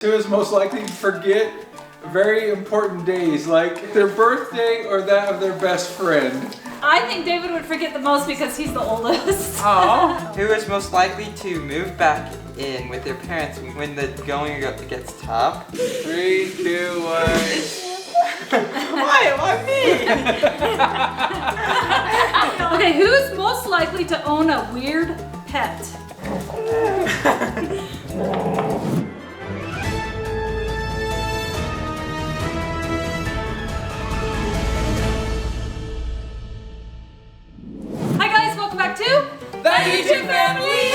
Who is most likely to forget very important days, like their birthday or that of their best friend? I think David would forget the most because he's the oldest. Oh. Who is most likely to move back in with their parents when the going gets tough? 3, 2, 1. Why me? Okay, who's most likely to own a weird pet? Hi guys, welcome back to The YouTube Family!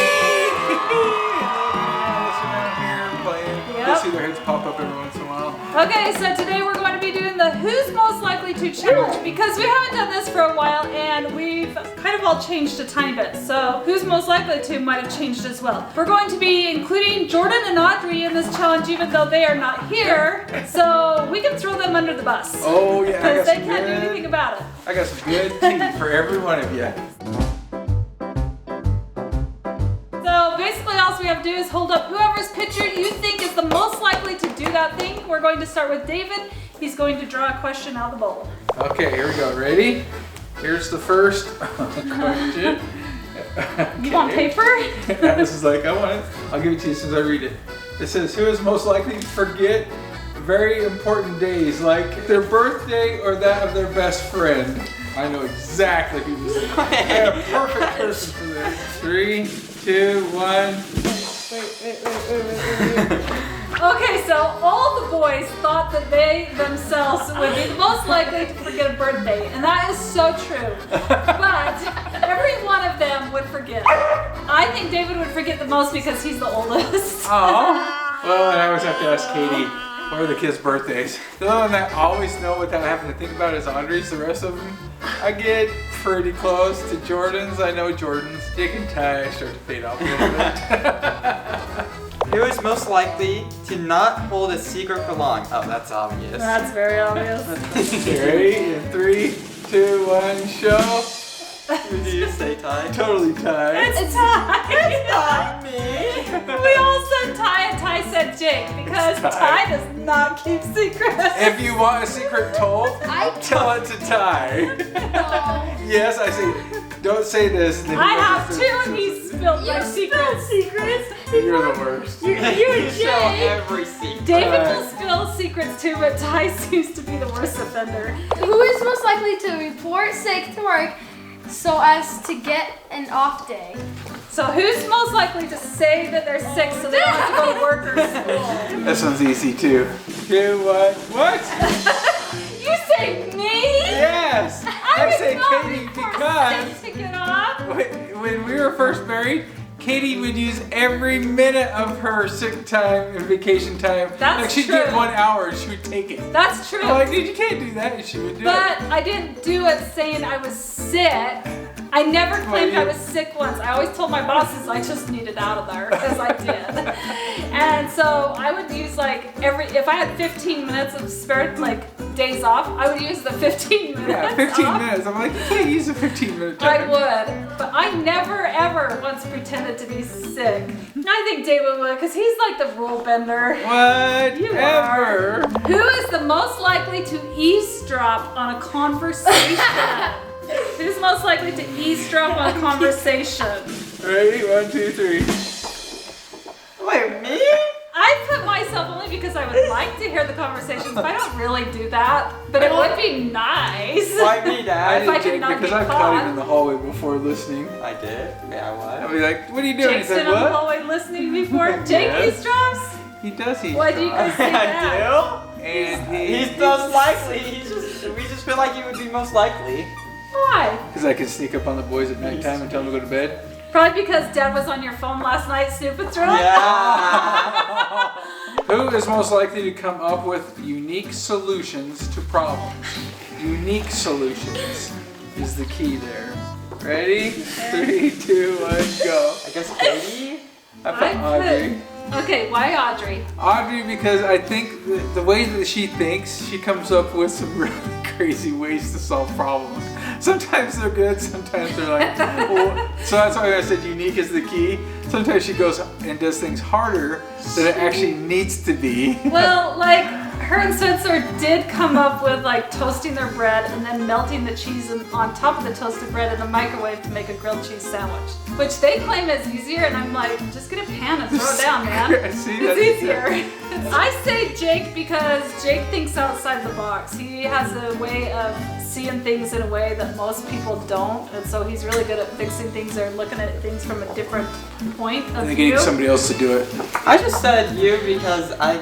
You'll see their heads pop up every once in a while. Okay, so today we're going to be doing the Who's Most Likely To challenge because we haven't done this for a while and we've kind of all changed a tiny bit. So Who's Most Likely To might have changed as well. We're going to be including Jordan and Audrey in this challenge even though they are not here. So we can throw them under the bus. Oh yeah, because they can't do anything about it. I got some good tea for every one of you. So basically all we have to do is hold up whoever's picture you think is the most likely to do that thing. We're going to start with David. He's going to draw a question out of the bowl. Okay, here we go. Ready? Here's the first question. You want paper? This is like, I want it. I'll give it to you as soon as I read it. It says, who is most likely to forget very important days, like their birthday or that of their best friend? I know exactly who this is. I have a perfect person for this. 3, 2, 1. Okay, so all the boys thought that they themselves would be the most likely to forget a birthday, and that is so true. But every one of them would forget. I think David would forget the most because he's the oldest. Oh. Well, and I always have to ask Katie, what are the kids' birthdays? The only one that I always know without having to think about is Audrey's. The rest of them, I get pretty close to Jordan's. I know Jordan's. Dick and Ty start to fade off a little bit. Who is most likely to not hold a secret for long? Oh, that's obvious. That's very obvious. Ready? In 3, 2, 1, show. Did you say Ty? Totally Ty. It's Ty. It's not me. We all said Ty and Ty said Jake because Ty does not keep secrets. If you want a secret told, tell it to Ty. No. Yes, I say, don't say this. And then I have two and he spilled my secrets. You're the worst. You and You show Jake. every secret. David will spill secrets too, but Ty seems to be the worst offender. Who is most likely to report sick to work so as to get an off day? So who's most likely to say that they're sick so they don't have to go to work or school? This one's easy too. 2, 1, what? You say me? Yes! I say Katie because sick to get off. when we were first married, Katie would use every minute of her sick time and vacation time. That's like she'd true. get 1 hour and she would take it. That's true. I'm like, dude, you can't do that. And she would do But it. I didn't do it saying I was sick. I never claimed I was sick once. I always told my bosses I just needed out of there because I did. And so I would use like if I had 15 minutes of spare days off, I would use the 15 minutes. Yeah, 15 off. minutes. I'm like, you can't use a 15-minute I time. would, but I never ever once pretended to be sick. I think David would because he's like the rule bender. Whatever. Who is the most likely to eavesdrop on a conversation? Who's most likely to eavesdrop on a conversation? Ready? 1, 2, 3. Wait, me? I put myself only because I would like to hear the conversations, but I don't really do that. But it would be nice. Why me, I Dad? If I did could Jake not because get I've caught. caught him in the hallway before listening. I did? Yeah, I'd what? be like, what are you doing? Jake's He said, been on the what? hallway listening before. Jake Yes. eavesdrops? He does eat. Why do you guys say that? I And do? He's most likely. We just feel like he would be most likely. Why? Because I can sneak up on the boys at nighttime and tell them to go to bed. Probably because Dad was on your phone last night snooping through it. Yeah. Who is most likely to come up with unique solutions to problems? Unique solutions is the key there. Ready? 3, 2, 1, go. I guess Katie? I put Audrey. Okay, why Audrey? Audrey, because I think the way that she thinks, she comes up with some really crazy ways to solve problems. Sometimes they're good, sometimes they're like, so that's why I said unique is the key. Sometimes she goes and does things harder than it actually needs to be. Well, like her and Spencer did come up with like toasting their bread and then melting the cheese on top of the toasted bread in the microwave to make a grilled cheese sandwich, which they claim is easier, and I'm like, just get a pan and throw it down, man. See, it's easier. I say Jake because Jake thinks outside the box. He has a way of seeing things in a way that most people don't, and so he's really good at fixing things or looking at things from a different point of And view. getting somebody else to do it. I just said you because I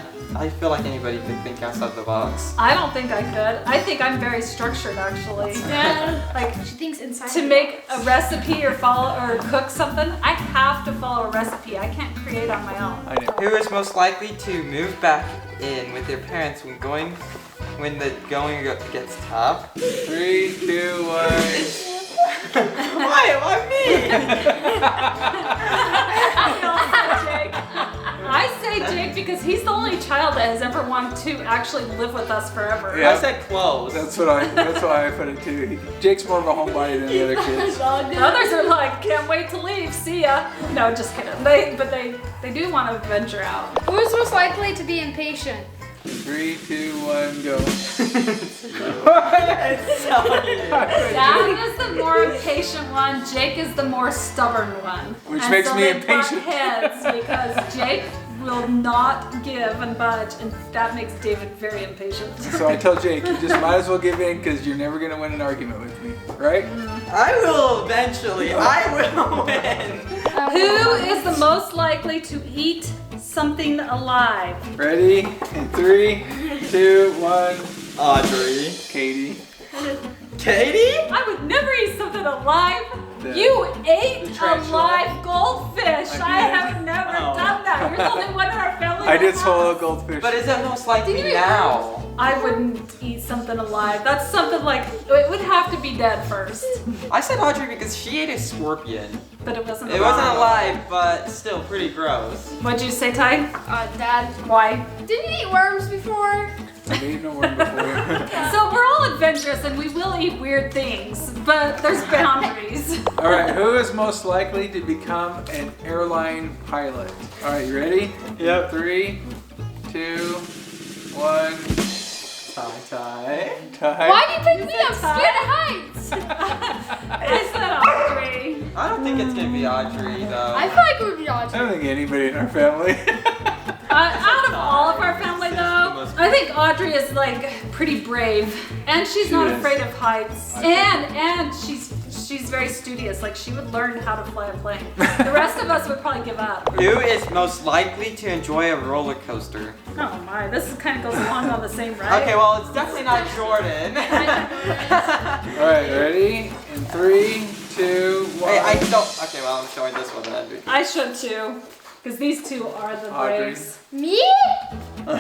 feel like anybody could think outside the box. I don't think I could. I think I'm very structured, actually. Yeah. Like She thinks inside. to make a recipe or follow or cook something, I have to follow a recipe. I can't create on my own. I know. Who is most likely to move back in with their parents when the going gets tough? 3, 2, 1. Why me? I say Jake because he's the only child that has ever wanted to actually live with us forever. Yeah. I said close. That's why I put it too. Jake's more of a homebody than the other kids. The others are like, can't wait to leave, see ya. No, just kidding. They do want to venture out. Who's most likely to be impatient? 3, 2, 1, go. Dad is the more impatient one. Jake is the more stubborn one. Which and makes so me they impatient. butt heads because Jake will not give and budge, and that makes David very impatient. So I tell Jake, you just might as well give in because you're never gonna win an argument with me, right? I will eventually. I will win. Who is the most likely to eat something alive? Ready? In 3, 2, 1. Audrey. Katie. Katie? I would never eat something alive. The- You ate the a tarantula. live goldfish. I I did. have never Oh. done that. You're the only one in our family. I that did has. swallow a goldfish. But is that most likely Did you eat now? I wouldn't eat something alive. That's something like, it would have to be dead first. I said Audrey because she ate a scorpion. But it wasn't It alive. wasn't alive, but still pretty gross. What'd you say, Ty? Dad. Why? Didn't you eat worms before? I've eaten a worm before. So we're all adventurous and we will eat weird things, but there's boundaries. All right, who is most likely to become an airline pilot? All right, you ready? Yep. 3, 2, 1. Ty. Ty. Why do you pick me? I'm Ty? scared of heights. I said Audrey. I don't think it's gonna be Audrey though. I feel like it would be I Audrey. don't think anybody in our family. Out of all of our family though, I think Audrey is like pretty brave. And she's She not is. afraid of heights. And she's very studious. Like she would learn how to fly a plane. The rest of us would probably give up. Who is most likely to enjoy a roller coaster? Oh my, this kind of goes along on the same ride. Okay, well it's definitely not Jordan. All right, ready? In 3, 2, 1. Hey, I don't. Okay, well I'm showing this one then. I should too. Because these two are the Audrey. braves. Me?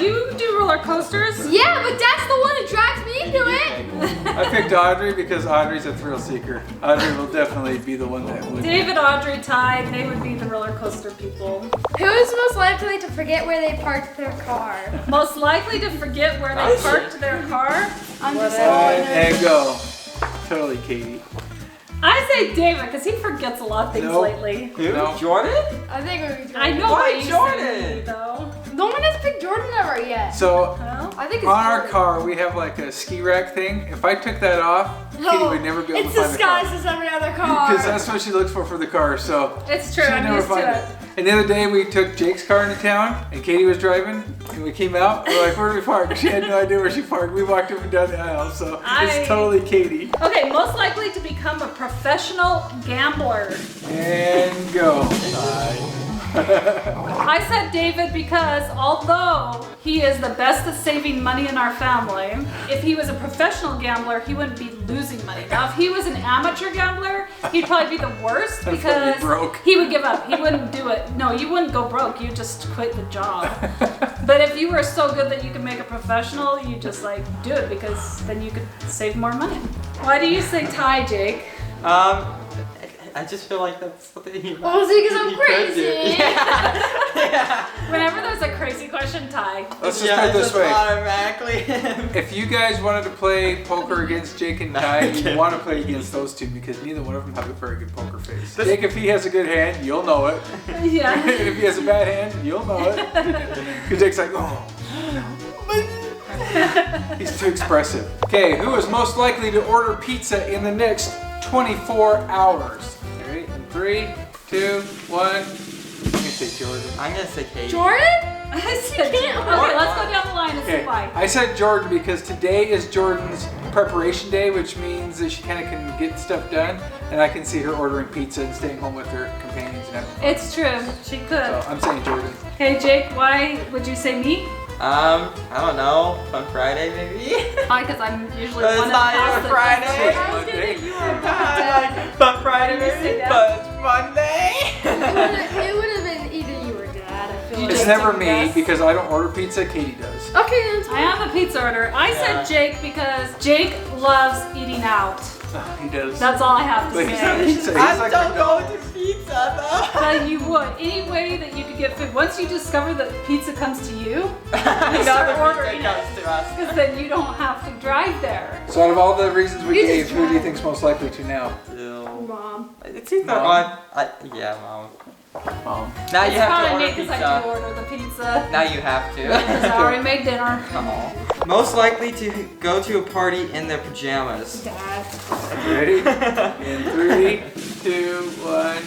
You do roller coasters? Yeah, but that's the one that drags me into it. I picked Audrey because Audrey's a thrill seeker. Audrey will definitely be the one that would. David, Audrey, Ty, they would be the roller coaster people. Who is most likely to forget where they parked their car? Most likely to forget where they parked their car? I'm just One and go. Totally, Katie. I say David, because he forgets a lot of things Nope. lately. Who? No. Jordan? I think it would be Jordan. I know Why why you Jordan? say me, though. No one has picked Jordan ever yet. So Well, I think it's on our Jordan. car, we have like a ski rack thing. If I took that off, Katie No, would never be able it's to find the car. disguised as every other car. Because that's what she looks for the car. So it's true, she'd I'm never used find to it. And the other day we took Jake's car into town and Katie was driving and we came out. We're like, where do we park? She had no idea where she parked. We walked up and down the aisle. So it's totally Katie. Okay, most likely to become a professional gambler. And go. I said David because although he is the best at saving money in our family, if he was a professional gambler, he wouldn't be losing money. Now, if he was an amateur gambler, he'd probably be the worst That's why because he broke. he would give up. He wouldn't do it. No, you wouldn't go broke. You just quit the job. But if you were so good that you could make a professional, you just like do it because then you could save more money. Why do you say Ty, Jake? I just feel like that's something you Well, it's because I'm you could do. crazy. Yeah. Whenever there's a crazy question, Ty. Let's just put it this way. Automatically. If you guys wanted to play poker against Jake and Ty, you want to play against those two because neither one of them have a very good poker face. Jake, if he has a good hand, you'll know it. Yeah. And if he has a bad hand, you'll know it. Because Jake's like, oh. He's too expressive. Okay, who is most likely to order pizza in the next 24 hours? All right, in 3, 2, 1. I'm gonna say Jordan. I'm gonna say Katie. Jordan? I said, can't- okay, let's go down the line and see Okay, why. I said Jordan because today is Jordan's preparation day, which means that she kind of can get stuff done, and I can see her ordering pizza and staying home with her companions and everything. It's true. She could. So I'm saying Jordan. Okay, Jake, why would you say me? I don't know. On Friday maybe. Why? Because I'm usually But one it's of the not house even that Friday. does I was Monday. thinking you were about But Friday Did you say maybe. that? But it's Monday. It would have been either you or Dad, I feel You like. It's just never took a me guess? because I don't order pizza. Katie does. Okay, that's I am a pizza order. I said Jake because Jake loves eating out. Oh, he does. That's all I have to But he's not say. pizza. He's I'm like still McDonald's. going to pizza though. But you would. Any way that you could get food. Once you discover that pizza comes to you, You start know the ordering pizza comes to us. because then you don't have to drive there. So out of all the reasons we You gave, just who do you drive. think's most likely to now? Still. Mom. It's either Mom. one. Yeah, Mom. Mom. Now It's you have to probably order me because I do pizza. order the pizza. Now you have to. Because I already made dinner. Aw. Most likely to go to a party in their pajamas. Dad. Ready? In 3, 2, 1.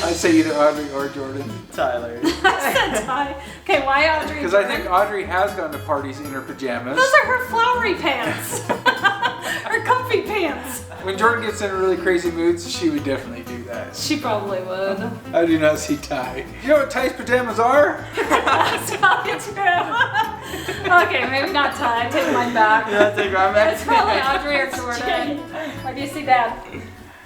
I'd say either Audrey or Jordan. Tyler. I said Ty. Okay, why Audrey? Because I think Audrey has gone to parties in her pajamas. Those are her flowery pants. Her comfy pants. When Jordan gets in really crazy moods, she would definitely do that. She probably would. I do not see Ty. You know what Ty's pajamas are? That's probably true. Okay, maybe not Ty. Take mine back. Yeah, take my back. It's probably Audrey or Jordan. Why do you see that?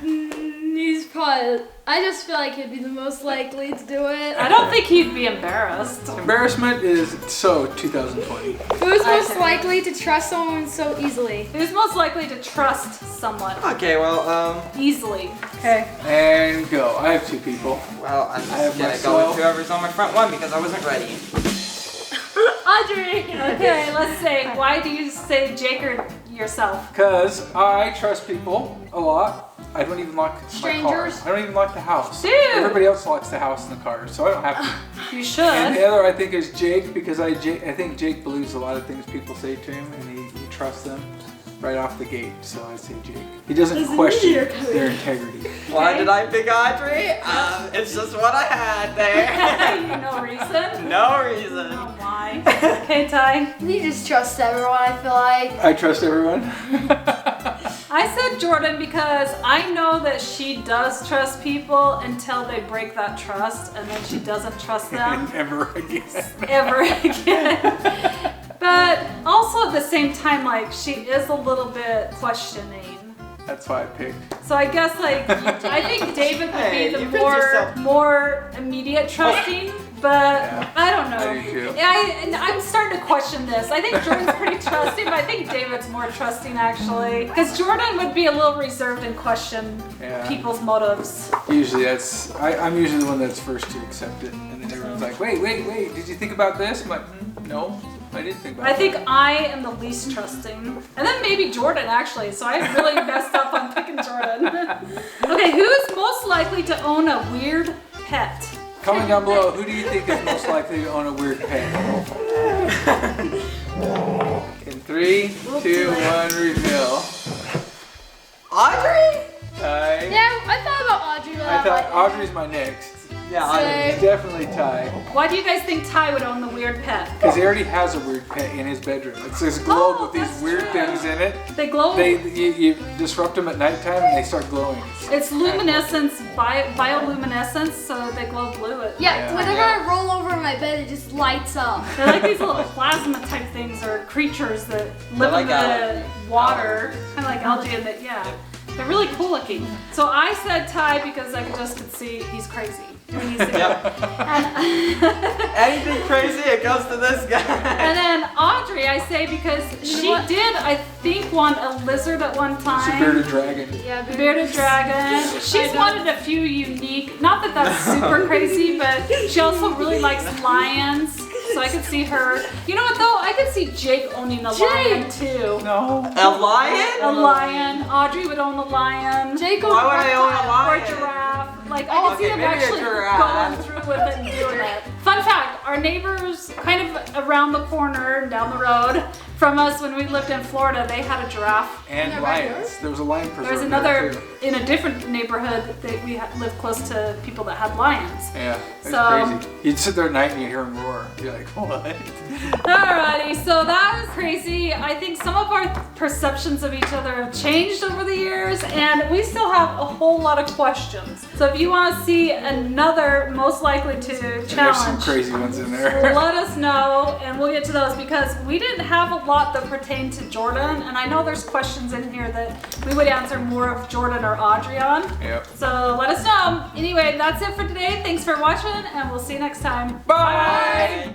He's probably. I just feel like he'd be the most likely to do it. I don't think he'd be embarrassed. Embarrassment is so 2020. Who's I most see. likely to trust someone so easily? Who's most likely to trust someone Okay, well, easily? Okay. And go. I have 2 people. well, I'm I have just gonna go myself. with whoever's on my front one because I wasn't ready. Audrey! Okay, let's say, why do you say Jake or yourself? Because I trust people a lot. I don't even lock my car. Strangers? I don't even lock the house. Dude! Everybody else locks the house and the car, so I don't have to. You And should. the other I think is Jake because I think Jake believes a lot of things people say to him and he trusts them right off the gate. So I say Jake. He doesn't question their integrity. Why did I pick Audrey? It's just what I had there. No reason? No reason. Oh my. Okay, Ty. He just trusts everyone, I feel like. I trust everyone. I said Jordan because I know that she does trust people until they break that trust and then she doesn't trust them Ever again. ever again. But also at the same time, like, she is a little bit questioning. That's why I picked. So I guess like I think David would Hey, be the you picked yourself. more immediate trusting, but Yeah, I don't know. I do too. And I'm starting to question this. I think Jordan's pretty trusting, but I think David's more trusting actually, because Jordan would be a little reserved and question Yeah. people's motives. Usually I'm usually the one that's first to accept it. And then everyone's like, wait, did you think about this? I'm like, no, I didn't think about I it. think I am the least trusting, and then maybe Jordan actually. So I really messed up on picking Jordan. Okay, who's most likely to own a weird pet? Comment down below, who do you think is most likely to own a weird pet? In 3, 2, 1, reveal. Audrey? Ty. Yeah, I thought about Audrey. I thought Audrey's my next. Yeah, Audrey. It's definitely Ty. Why do you guys think Ty would own the weird pet? Because he already has a weird pet in his bedroom. It's this globe Oh, with these that's weird true. things in it. They glow. You disrupt them at nighttime and they start glowing. It's luminescence, bioluminescence, so they glow blue. Yeah, Yeah. whenever I roll over in my bed, it just lights up. They're like these little plasma type things or creatures that live like in the algae. water, kind of like algae, and that they're really cool looking. So I said Ty because I just could see he's crazy. When he's Yep. and Anything crazy, it goes to this guy. then Audrey I say, because she what? did, I think, want a lizard at one It's a time. bearded dragon. Yeah, Bearded dragon. She's wanted a few unique, not that that's super crazy, but she also really likes lions. So I could see her. You know what though? I could see Jake owning a lion too. No. A lion? A lion. Audrey would own a lion. Jake Why would I own a Or lion? a giraffe. Like I could see okay, them maybe a actually giraffe. going through with it and doing it. Fun fact, our neighbors kind of around the corner and down the road from us when we lived in Florida, they had a giraffe. And Yeah, lions. There was a lion preserve. There's there, another, too. in a different neighborhood, that we lived close to people that had lions. Yeah, it's So- crazy. You'd sit there at night and you'd hear him roar. You'd be like, what? Alrighty, so that was crazy. I think some of our perceptions of each other have changed over the years, and we still have a whole lot of questions. So if you want to see another most likely to And there's some challenge, crazy ones in there. let us know and we'll get to those, because we didn't have a lot that pertain to Jordan, and I know there's questions in here that we would answer more of Jordan or Audrey on. Yep. So let us know. Anyway, that's it for today. Thanks for watching, and we'll see you next time. Bye.